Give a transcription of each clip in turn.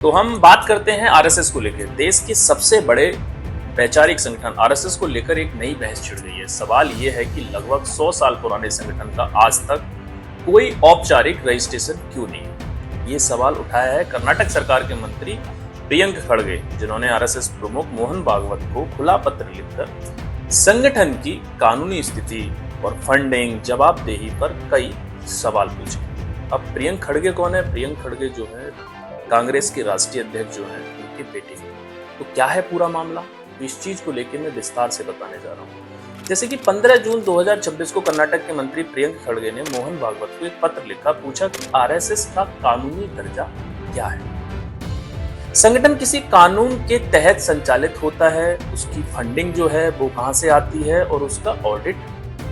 तो हम बात करते हैं आरएसएस को लेकर। देश के सबसे बड़े वैचारिक संगठन आरएसएस को लेकर एक नई बहस छिड़ गई है। सवाल ये है कि लगभग 100 साल पुराने संगठन का आज तक कोई औपचारिक रजिस्ट्रेशन क्यों नहीं है। ये सवाल उठाया है कर्नाटक सरकार के मंत्री प्रियंक खड़गे, जिन्होंने आरएसएस प्रमुख मोहन भागवत को खुला पत्र लिखकर संगठन की कानूनी स्थिति और फंडिंग जवाबदेही पर कई सवाल पूछे। अब प्रियंक खड़गे कौन है? प्रियंक खड़गे जो है कांग्रेस के राष्ट्रीय अध्यक्ष जो हैं उनके बेटे। तो क्या है पूरा मामला, तो इस चीज को लेकर मैं विस्तार से बताने जा रहा हूँ। जैसे कि 15 जून 2026 को कर्नाटक के मंत्री प्रियंक खड़गे ने मोहन भागवत को एक पत्र लिखा, पूछा कि आरएसएस का कानूनी दर्जा क्या है। संगठन किसी कानून के तहत संचालित होता है, उसकी फंडिंग जो है वो कहां से आती है और उसका ऑडिट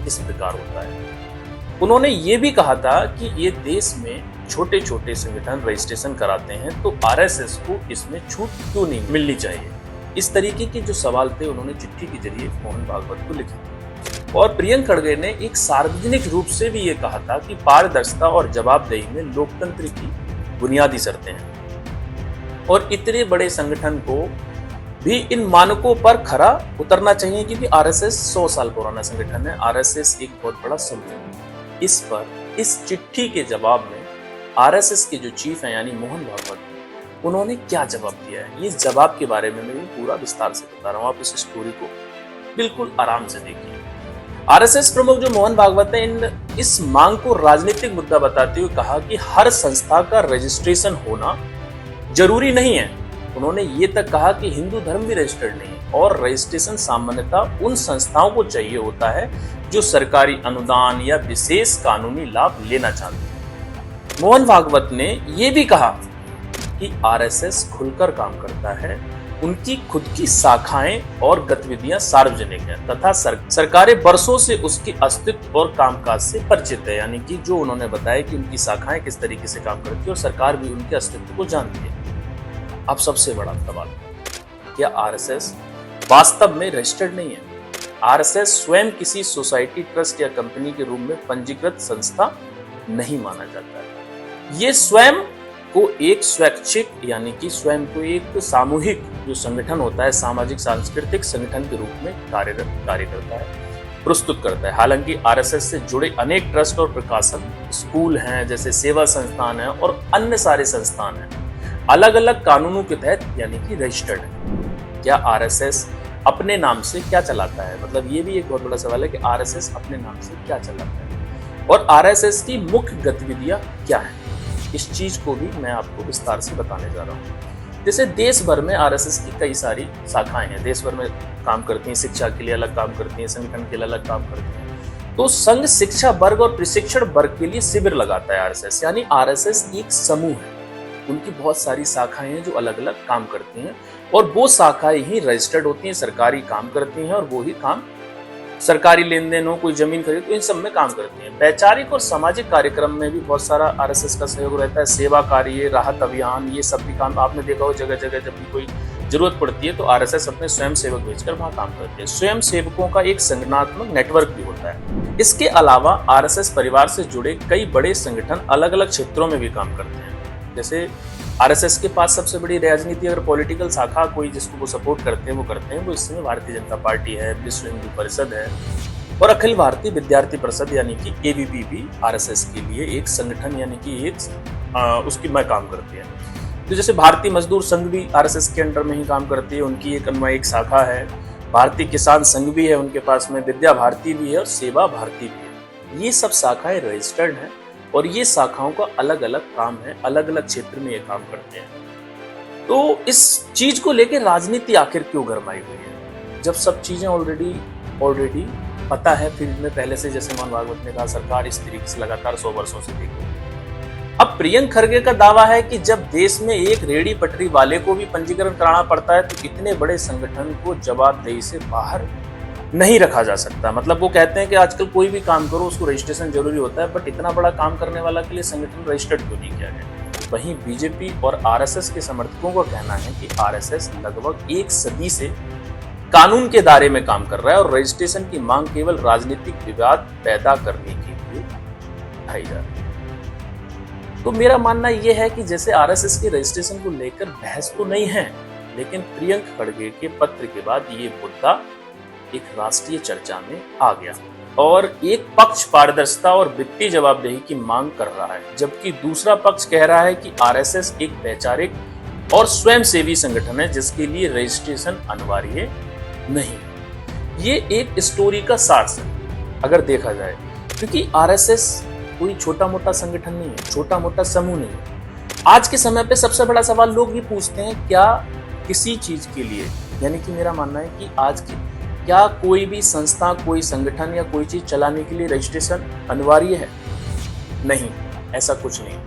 किस प्रकार होता है। उन्होंने ये भी कहा था कि ये देश में छोटे छोटे संगठन रजिस्ट्रेशन कराते हैं तो आरएसएस को इसमें छूट क्यों नहीं मिलनी चाहिए। इस तरीके के जो सवाल थे उन्होंने चिट्ठी के जरिए मोहन भागवत को लिखे। और प्रियंक खड़गे ने एक सार्वजनिक रूप से भी ये कहा था कि पारदर्शिता और जवाबदेही में लोकतंत्र की बुनियादी शर्तें हैं और इतने बड़े संगठन को भी इन मानकों पर खरा उतरना चाहिए, क्योंकि आरएसएस 100 साल पुराना संगठन है। आरएसएस एक बहुत बड़ा समूह है। इस पर इस चिट्ठी के जवाब में आरएसएस के जो चीफ हैं यानी मोहन भागवत, उन्होंने क्या जवाब दिया है, ये जवाब के बारे में मैं पूरा विस्तार से बता रहा हूँ। आप इस स्टोरी को बिल्कुल आराम से देखिए। आरएसएस प्रमुख जो मोहन भागवत है इस मांग को राजनीतिक मुद्दा बताते हुए कहा कि हर संस्था का रजिस्ट्रेशन होना जरूरी नहीं है। उन्होंने ये तक कहा कि हिंदू धर्म भी रजिस्टर्ड नहीं है और रजिस्ट्रेशन सामान्यतः उन संस्थाओं को चाहिए होता है जो सरकारी अनुदान या विशेष कानूनी लाभ लेना चाहते हैं। मोहन भागवत ने यह भी कहा कि आरएसएस खुलकर काम करता है, उनकी खुद की शाखाएं और गतिविधियां सार्वजनिक हैं तथा सरकारें वर्षों से उसके अस्तित्व और कामकाज से परिचित है। यानी कि जो उन्होंने बताया कि उनकी शाखाएं किस तरीके से काम करती है और सरकार भी उनके अस्तित्व को जानती है। अब सबसे बड़ा सवाल, क्या आरएसएस वास्तव में रजिस्टर्ड नहीं है? आरएसएस स्वयं किसी सोसाइटी, ट्रस्ट या कंपनी के रूप में पंजीकृत संस्था नहीं माना जाता है। ये स्वयं को एक स्वैच्छिक यानी कि स्वयं को एक सामूहिक जो संगठन होता है, सामाजिक सांस्कृतिक संगठन के रूप में कार्य करता है, प्रस्तुत करता है। हालांकि आरएसएस से जुड़े अनेक ट्रस्ट और प्रकाशन, स्कूल हैं, जैसे सेवा संस्थान है और अन्य सारे संस्थान हैं, अलग अलग कानूनों के तहत यानी कि रजिस्टर्ड है। क्या आरएसएस अपने नाम से क्या चलाता है? मतलब ये भी एक बहुत बड़ा सवाल है कि आरएसएस अपने नाम से क्या चलाता है और आरएसएस की मुख्य गतिविधियां क्या हैं। इस चीज को भी मैं आपको विस्तार से बताने जा रहा हूँ। जैसे देश भर में आरएसएस की कई सारी शाखाएं हैं, देश भर में काम करती हैं, शिक्षा के लिए अलग काम करती हैं, संगठन के लिए अलग काम करती हैं। तो संघ शिक्षा वर्ग और प्रशिक्षण वर्ग के लिए शिविर लगाता है आरएसएस, यानी आरएसएस एक समूह है। उनकी बहुत सारी शाखाएं हैं जो अलग अलग काम करती हैं और वो शाखाएं ही रजिस्टर्ड होती हैं, सरकारी काम करती हैं और वो ही काम सरकारी लेन देन हो, कोई जमीन खरीद, तो इन सब में काम करती हैं। वैचारिक और सामाजिक कार्यक्रम में भी बहुत सारा आरएसएस का सहयोग रहता है। सेवा कार्य, राहत अभियान, ये सब भी काम आपने देखा हो। जगह जगह जब भी कोई जरूरत पड़ती है तो आरएसएस अपने स्वयं सेवक भेजकर वहां काम करती है। स्वयं सेवकों का एक संगठनात्मक नेटवर्क भी होता है। इसके अलावा आरएसएस परिवार से जुड़े कई बड़े संगठन अलग अलग क्षेत्रों में भी काम करते हैं। जैसे आरएसएस के पास सबसे बड़ी राजनीति अगर पॉलिटिकल शाखा कोई जिसको वो सपोर्ट करते हैं वो इस समय भारतीय जनता पार्टी है, विश्व हिंदू परिषद है और अखिल भारतीय विद्यार्थी परिषद यानी कि एबीवी भी आरएसएस के लिए एक संगठन यानी कि एक उसकी में काम करती है। तो जैसे भारतीय मजदूर संघ भी आरएसएस के अंडर में ही काम करती है, उनकी एक अन्वय एक शाखा है। भारतीय किसान संघ भी है उनके पास में, विद्या भारती भी है और सेवा भारती भी है। ये सब शाखाएं रजिस्टर्ड हैं और ये शाखाओं का अलग अलग काम है, अलग अलग क्षेत्र में ये काम करते हैं। तो इस चीज को लेकर राजनीति आखिर क्यों गरमाई हुई है, जब सब चीजें ऑलरेडी पता है। फिर में पहले से, जैसे मोहन भागवत ने कहा, सरकार इस तरीके से लगातार 100 वर्षों से देख रही है। अब प्रियंक खड़गे का दावा है कि जब देश में एक रेहड़ी पटरी वाले को भी पंजीकरण कराना पड़ता है तो इतने बड़े संगठन को जवाबदेही से बाहर नहीं रखा जा सकता। मतलब वो कहते हैं कि आजकल कोई भी काम करो उसको रजिस्ट्रेशन जरूरी होता है, बट इतना बड़ा काम करने वाला के लिए संगठन रजिस्टर्ड क्यों नहीं किया गया। वहीं बीजेपी और आरएसएस के समर्थकों का कहना है कि आरएसएस लगभग एक सदी से कानून के दायरे में काम कर रहा है और रजिस्ट्रेशन की मांग केवल राजनीतिक विवाद पैदा करने के लिए उठाई जा रही है। तो मेरा मानना यह है कि जैसे आरएसएस के रजिस्ट्रेशन को लेकर बहस तो नहीं है, लेकिन प्रियंक खड़गे के पत्र के बाद ये मुद्दा एक राष्ट्रीय चर्चा में आ गया और एक पक्ष पारदर्शिता और वित्तीय जवाबदेही की मांग कर रहा है, जबकि दूसरा पक्ष कह रहा है कि आरएसएस एक वैचारिक और स्वयंसेवी संगठन है जिसके लिए रजिस्ट्रेशन अनिवार्य नहीं। ये एक स्टोरी का सार है अगर देखा जाए, क्योंकि आरएसएस कोई छोटा मोटा संगठन नहीं है, छोटा मोटा समूह नहीं है। आज के समय पे सबसे बड़ा सवाल लोग ये पूछते हैं, क्या किसी चीज के लिए, यानी कि मेरा मानना है कि आज की क्या कोई भी संस्था, कोई संगठन या कोई चीज चलाने के लिए रजिस्ट्रेशन अनिवार्य है? नहीं, ऐसा कुछ नहीं।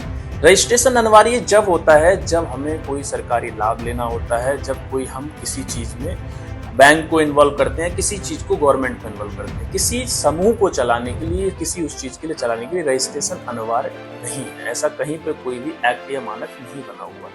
रजिस्ट्रेशन अनिवार्य जब होता है जब हमें कोई सरकारी लाभ लेना होता है, जब कोई हम किसी चीज में बैंक को इन्वॉल्व करते हैं, किसी चीज को गवर्नमेंट को इन्वॉल्व करते हैं, किसी समूह को चलाने के लिए, किसी उस चीज के लिए चलाने के लिए रजिस्ट्रेशन अनिवार्य नहीं है। ऐसा कहीं पे कोई भी एक्ट या मानक नहीं बना हुआ।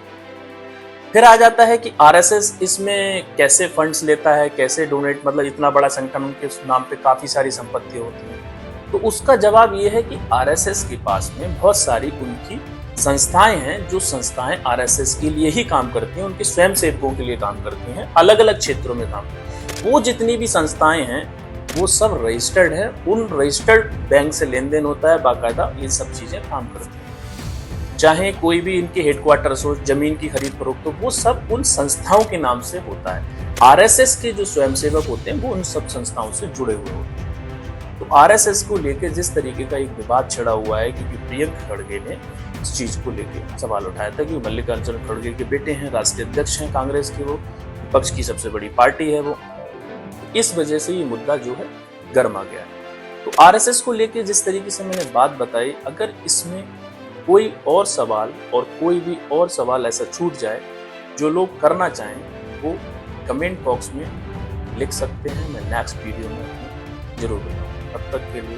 फिर आ जाता है कि आरएसएस इसमें कैसे फंड्स लेता है, कैसे डोनेट, मतलब इतना बड़ा संगठन, उनके नाम पे काफी सारी संपत्ति होती है। तो उसका जवाब ये है कि आरएसएस के पास में बहुत सारी उनकी संस्थाएं हैं, जो संस्थाएं आरएसएस के लिए ही काम करती हैं, उनके स्वयं सेवकों के लिए काम करती हैं, अलग अलग क्षेत्रों में काम करती हैं। वो जितनी भी संस्थाएं हैं वो सब रजिस्टर्ड है, उन रजिस्टर्ड बैंक से लेन देन होता है, बाकायदा ये सब चीजें काम करती हैं। चाहे कोई भी इनके हेडक्वार्टर्स हो, जमीन की खरीद फरोख्त हो, वो सब उन संस्थाओं के नाम से होता है। आरएसएस के जो स्वयंसेवक होते हैं वो उन सब संस्थाओं से जुड़े हुए होते हैं। तो आरएसएस को लेकर जिस तरीके का एक विवाद छिड़ा हुआ है, क्योंकि प्रियंक खड़गे ने इस चीज को लेकर सवाल उठाया था कि मल्लिकार्जुन खड़गे के बेटे हैं, राष्ट्रीय अध्यक्ष हैं कांग्रेस के, वो विपक्ष की सबसे बड़ी पार्टी है वो, इस वजह से ये मुद्दा जो है गर्मा गया है। तो आरएसएस को लेकर जिस तरीके से मैंने बात बताई, अगर इसमें कोई और सवाल और कोई भी और सवाल ऐसा छूट जाए जो लोग करना चाहें, वो कमेंट बॉक्स में लिख सकते हैं। मैं नेक्स्ट वीडियो में जरूर बताऊँ। तब तक के लिए